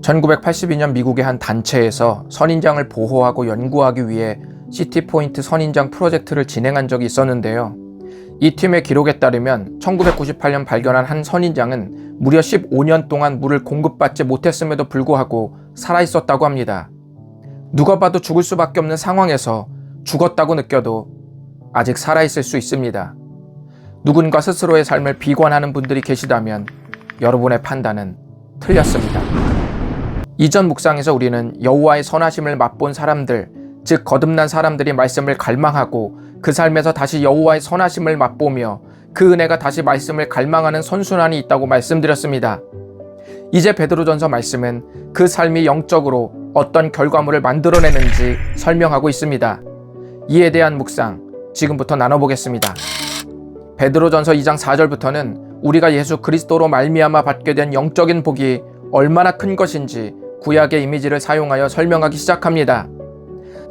1982년 미국의 한 단체에서 선인장을 보호하고 연구하기 위해 시티포인트 선인장 프로젝트를 진행한 적이 있었는데요. 이 팀의 기록에 따르면 1998년 발견한 한 선인장은 무려 15년 동안 물을 공급받지 못했음에도 불구하고 살아있었다고 합니다. 누가 봐도 죽을 수밖에 없는 상황에서 죽었다고 느껴도 아직 살아있을 수 있습니다. 누군가 스스로의 삶을 비관하는 분들이 계시다면 여러분의 판단은 틀렸습니다. 이전 묵상에서 우리는 여호와의 선하심을 맛본 사람들, 즉 거듭난 사람들이 말씀을 갈망하고 그 삶에서 다시 여호와의 선하심을 맛보며 그 은혜가 다시 말씀을 갈망하는 선순환이 있다고 말씀드렸습니다. 이제 베드로전서 말씀은 그 삶이 영적으로 어떤 결과물을 만들어내는지 설명하고 있습니다. 이에 대한 묵상 지금부터 나눠보겠습니다. 베드로전서 2장 4절부터는 우리가 예수 그리스도로 말미암아 받게 된 영적인 복이 얼마나 큰 것인지 구약의 이미지를 사용하여 설명하기 시작합니다.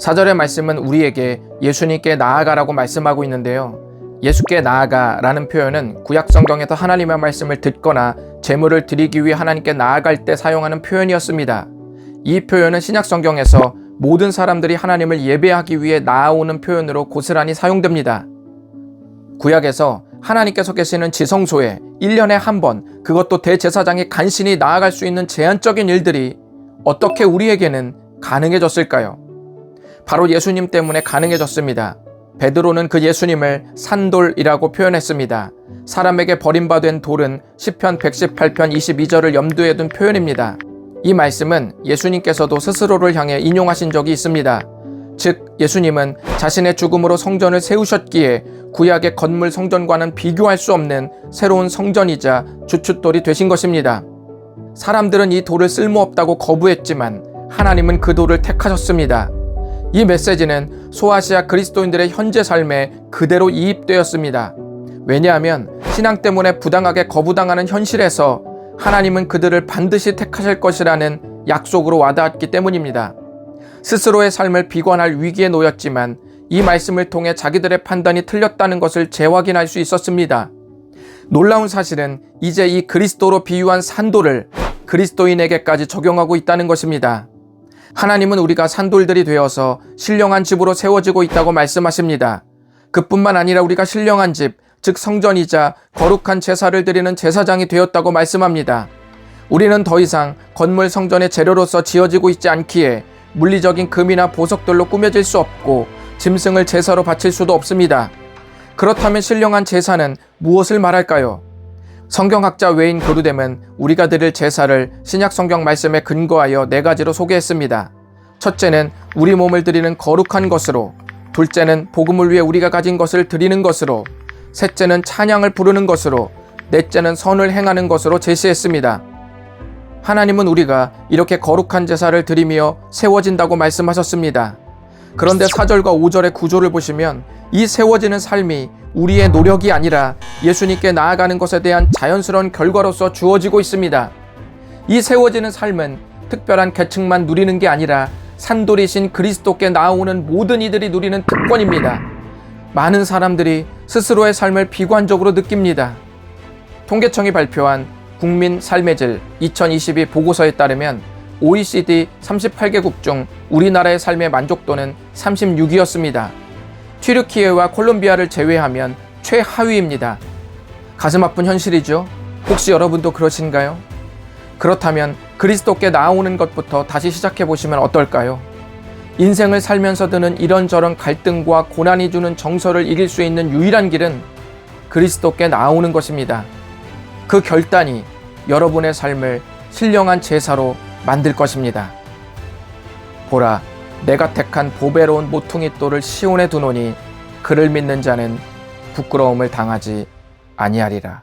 4절의 말씀은 우리에게 예수님께 나아가라고 말씀하고 있는데요. 예수께 나아가라는 표현은 구약 성경에서 하나님의 말씀을 듣거나 제물을 드리기 위해 하나님께 나아갈 때 사용하는 표현이었습니다. 이 표현은 신약 성경에서 모든 사람들이 하나님을 예배하기 위해 나아오는 표현으로 고스란히 사용됩니다. 구약에서 하나님께서 계시는 지성소에 1년에 한 번, 그것도 대제사장이 간신히 나아갈 수 있는 제한적인 일들이 어떻게 우리에게는 가능해졌을까요? 바로 예수님 때문에 가능해졌습니다. 베드로는 그 예수님을 산돌이라고 표현했습니다. 사람에게 버림받은 돌은 시편 118편 22절을 염두에 둔 표현입니다. 이 말씀은 예수님께서도 스스로를 향해 인용하신 적이 있습니다. 즉 예수님은 자신의 죽음으로 성전을 세우셨기에 구약의 건물 성전과는 비교할 수 없는 새로운 성전이자 주춧돌이 되신 것입니다. 사람들은 이 돌을 쓸모없다고 거부했지만 하나님은 그 돌을 택하셨습니다. 이 메시지는 소아시아 그리스도인들의 현재 삶에 그대로 이입되었습니다. 왜냐하면 신앙 때문에 부당하게 거부당하는 현실에서 하나님은 그들을 반드시 택하실 것이라는 약속으로 와닿았기 때문입니다. 스스로의 삶을 비관할 위기에 놓였지만 이 말씀을 통해 자기들의 판단이 틀렸다는 것을 재확인할 수 있었습니다. 놀라운 사실은 이제 이 그리스도로 비유한 산돌을 그리스도인에게까지 적용하고 있다는 것입니다. 하나님은 우리가 산돌들이 되어서 신령한 집으로 세워지고 있다고 말씀하십니다. 그뿐만 아니라 우리가 신령한 집, 즉 성전이자 거룩한 제사를 드리는 제사장이 되었다고 말씀합니다. 우리는 더 이상 건물 성전의 재료로서 지어지고 있지 않기에 물리적인 금이나 보석들로 꾸며질 수 없고 짐승을 제사로 바칠 수도 없습니다. 그렇다면 신령한 제사는 무엇을 말할까요? 성경학자 웨인 그루뎀은 우리가 드릴 제사를 신약 성경 말씀에 근거하여 4가지로 소개했습니다. 첫째는 우리 몸을 드리는 거룩한 것으로, 둘째는 복음을 위해 우리가 가진 것을 드리는 것으로, 셋째는 찬양을 부르는 것으로, 넷째는 선을 행하는 것으로 제시했습니다. 하나님은 우리가 이렇게 거룩한 제사를 드리며 세워진다고 말씀하셨습니다. 그런데 4절과 5절의 구조를 보시면 이 세워지는 삶이 우리의 노력이 아니라 예수님께 나아가는 것에 대한 자연스러운 결과로서 주어지고 있습니다. 이 세워지는 삶은 특별한 계층만 누리는 게 아니라 산돌이신 그리스도께 나아오는 모든 이들이 누리는 특권입니다. 많은 사람들이 스스로의 삶을 비관적으로 느낍니다. 통계청이 발표한 국민 삶의 질 2022 보고서에 따르면 OECD 38개국 중 우리나라의 삶의 만족도는 36위였습니다. 튀르키예와 콜롬비아를 제외하면 최하위입니다. 가슴 아픈 현실이죠. 혹시 여러분도 그러신가요? 그렇다면 그리스도께 나아오는 것부터 다시 시작해 보시면 어떨까요? 인생을 살면서 드는 이런저런 갈등과 고난이 주는 정서를 이길 수 있는 유일한 길은 그리스도께 나아오는 것입니다. 그 결단이 여러분의 삶을 신령한 제사로 만들 것입니다. 보라, 내가 택한 보배로운 모퉁이 돌을 시온에 두노니 그를 믿는 자는 부끄러움을 당하지 아니하리라.